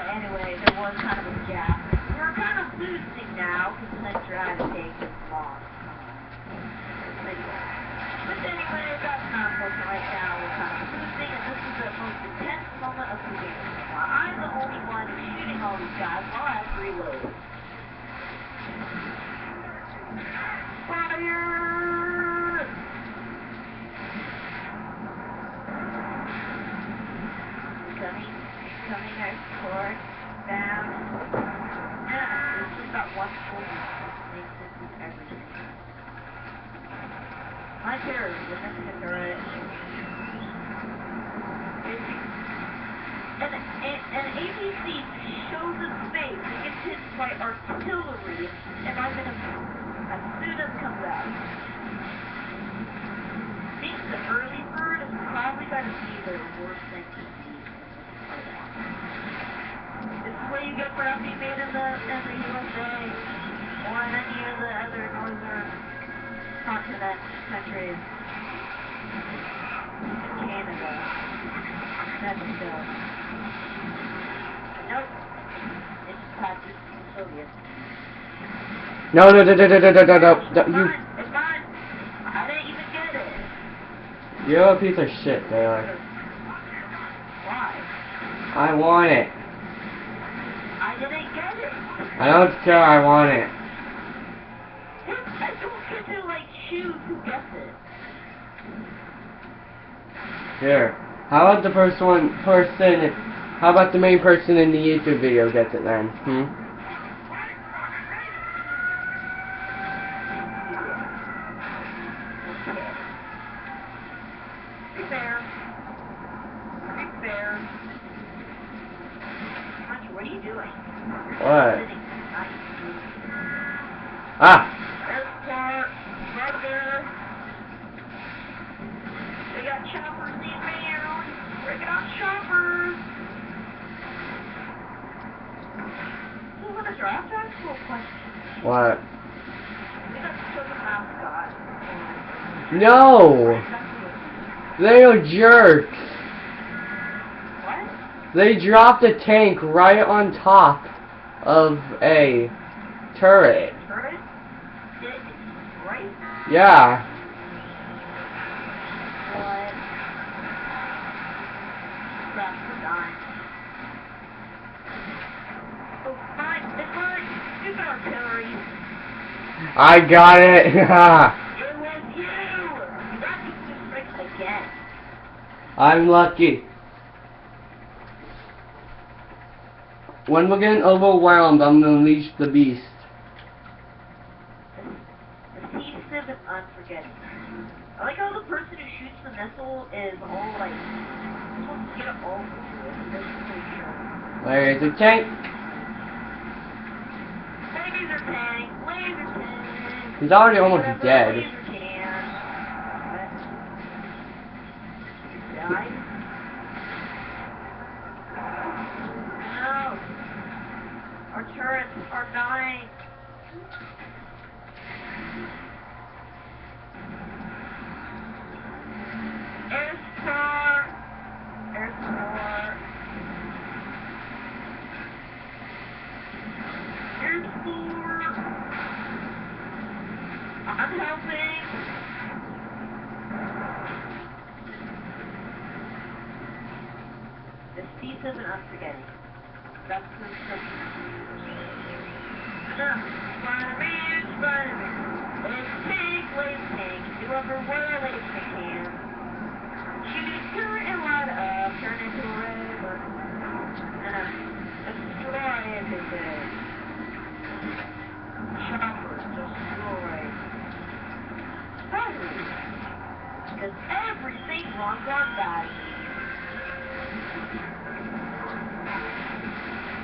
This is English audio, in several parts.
anyway, there was kind of a gap. We're kind of losing now because Hunter had to take this long. But anyway, that's not important right now. We're kind of losing, and this is the most intense moment of the game. Now, I'm the only one shooting all these guys while I have to reload. Fire! Coming, I scored. Bam. Yeah, it's just that one full makes it with everything. My terror is the turret. And APC shows its face. It gets hit by artillery, and I'm gonna, as soon as it comes out. Being the early bird is probably gonna be the worst thing to see. This is what you get for not being made in the USA or in any of the other northern continent countries. Canada. Mexico. Nope. It's practiced in the Soviets. No, you. It's mine. I didn't even get it. You're a piece of shit, Taylor. Why? I want it. I didn't get it. I don't care, I want it. I don't get to, like, choose who gets it. Here. How about the how about the main person in the YouTube video gets it then? Be fair. Hunter, what are you doing? What? There's Ah! Clark, right there. They got choppers inbound. Bring it on, choppers. So what is your actual question? What? We got took a mascot. No! They are jerks! What? They dropped a tank right on top of a turret. Turret? Right? Yeah. What? Crap, we're dying. Oh, mine! It's mine! Stupid artillery! I got it! It was you! You got to strike again. I'm lucky. When we're getting overwhelmed, I'm gonna unleash the beast. The C-Civ is unforgettable. I like how the person who shoots the missile is all like, supposed to get it all over with. There's a tank. Laser tank! He's already almost Whatever, dead. laser tank. What? You died? No! Our turrets are dying! Air support! Air support! Air support! I'm helping! The C-Civ is unforgettable. That's the Spider-Man, Spider-Man. Laser tank, do everywhere a laser tank can. Shoot it, turn it right up, turn it to a river. Destroy everything. Choppers, destroy. Spider-Man. Because everything runs on batteries.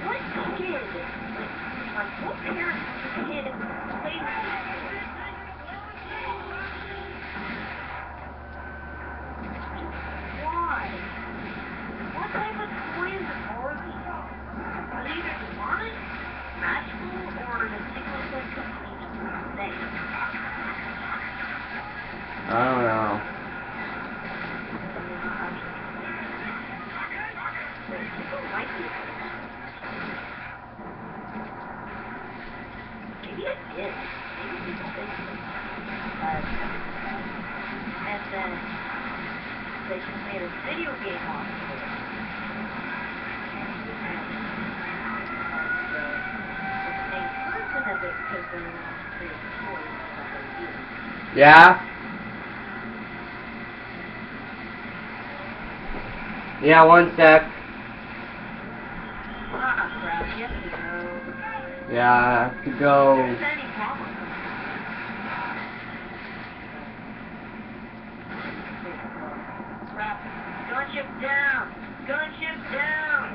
What kid? Like what parent was a kid and played with this? Why? What type of toys are these? Are they either demonic, magical, or the single thing? I don't know. is. Maybe people think so. And then they just made a video game off of it. The main person of it because they're the ones creating the stories that they do. Yeah? Yeah, one sec. Crap, you have to go. Yeah, I have to go. There's any problem. Crap. Gunship down! Gunship down!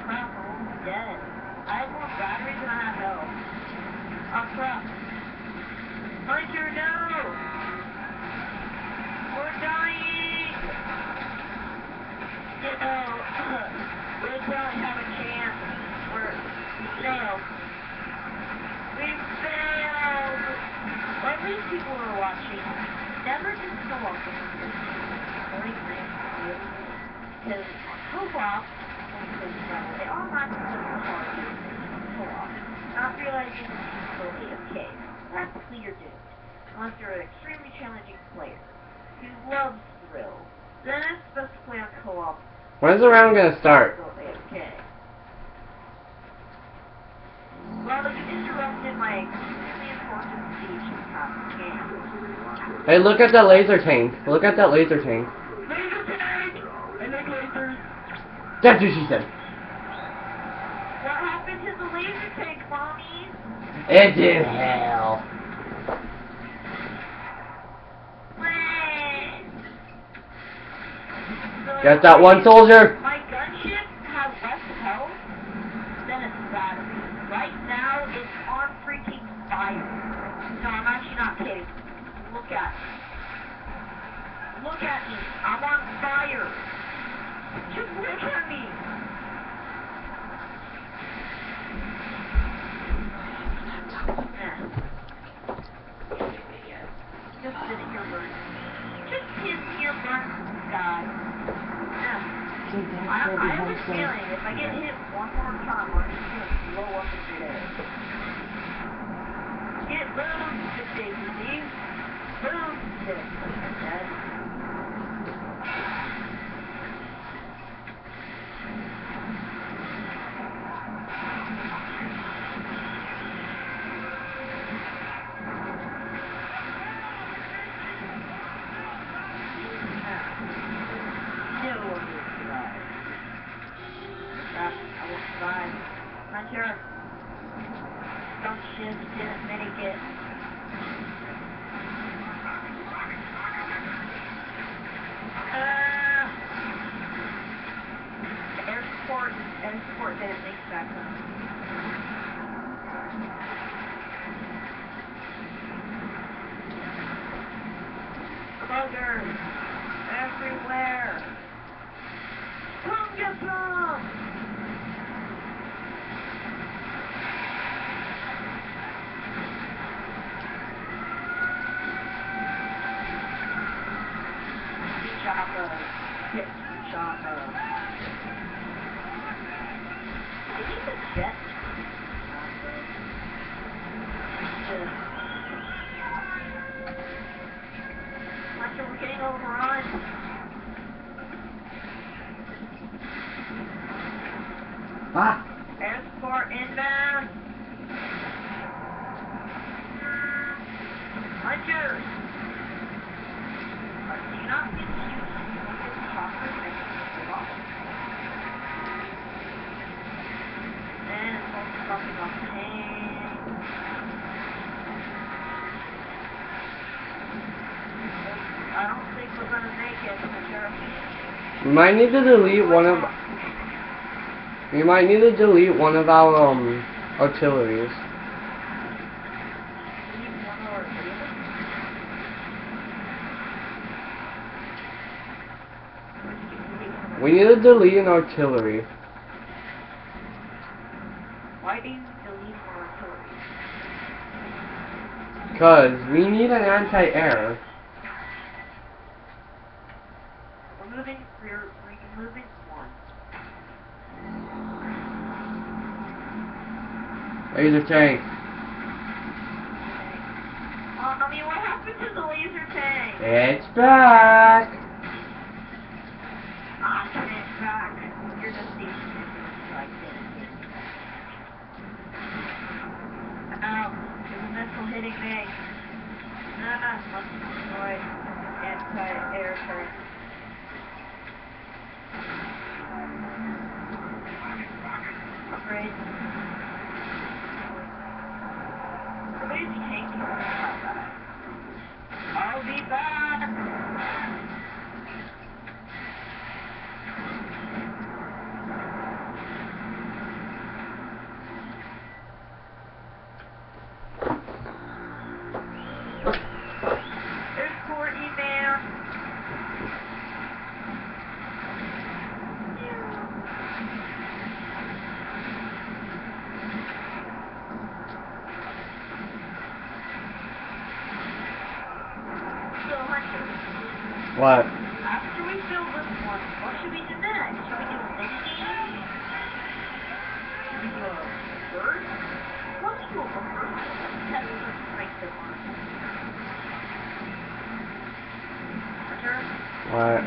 Crap, I'm almost dead. I have more batteries than I have health. Oh crap. Hunter, no! We're dying! You know, we don't have a chance. We failed. We failed! Well, at least people are watching. Never just go up with them. Very nice to you. Because co-op, they all not so hard to co-op. Not realizing it's totally okay. Practically you're doomed. Unless you're an extremely challenging player who loves thrill. Then it's best to play on co-op. When's the round gonna start? Totally okay. Well, you interrupted my extremely important speech in past game. Hey, look at that laser tank. Look at that laser tank. Laser tank! I like lasers. That's what she said. What happened to the laser tank, Mommy? It's in hell. So Got that one soldier. my gunship has less health than its battery. Right now, it's on freaking fire. No, I'm actually not kidding. Look at me. Look at me. I'm on fire. Just look at me. Just sit here, burn. Just sit here, burn the sky. I have a feeling if I get hit one more time, I'm just gonna blow up into the air. Get boom, Daisy. Boom, dead. Hunter, gunship didn't make it. Air support didn't make it back up. Buggers everywhere. Come get some! Hit Chopper. I think the jet. Hunter, we're getting overrun. Ah. Air support inbound. Hunter. Do you not think you and it's also stopping off tank. I don't think we're gonna make it, Hunter. We might need to delete one of. We might need to delete one of our artilleries. We need to delete an artillery. Why do you delete our artillery? Because we need an anti-air. We're removing one. Laser tank. What happened to the laser tank? It's back. It's back. You're just stationary like this. Ow, there's a missile hitting me. Let's destroy anti-air turret. Upgrade. Somebody's tanking. I'll be back! There's Courtney, man. So, Hunter, What? after we film this one, what should we do next? Should we do a mini-game? Should we do a bird? Let's do a bird. Let's test the strength of one. Hunter? What?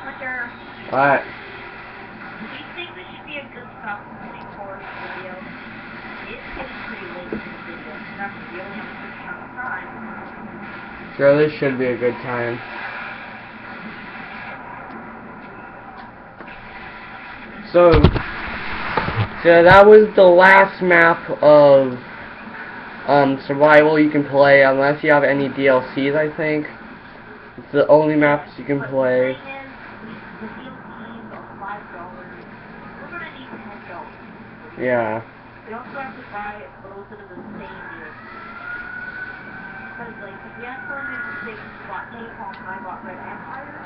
Hunter? What? Do you think this should be a good stop point for this video? It's getting pretty late in the video. Remember, we only have a certain amount of time. Sure, this should be a good time. So that was the last map of survival you can play, unless you have any DLCs, I think. It's the only maps you can play. The thing is, the DLCs are $5. We're gonna need $10. Yeah. We also have to buy those that are the same year. Because, like, if we have to do the same spot napalm and I bought Red Empire,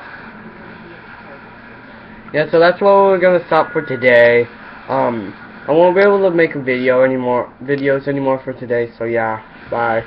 Yeah, so that's what we're gonna stop for today. I won't be able to make videos anymore for today, so yeah, bye.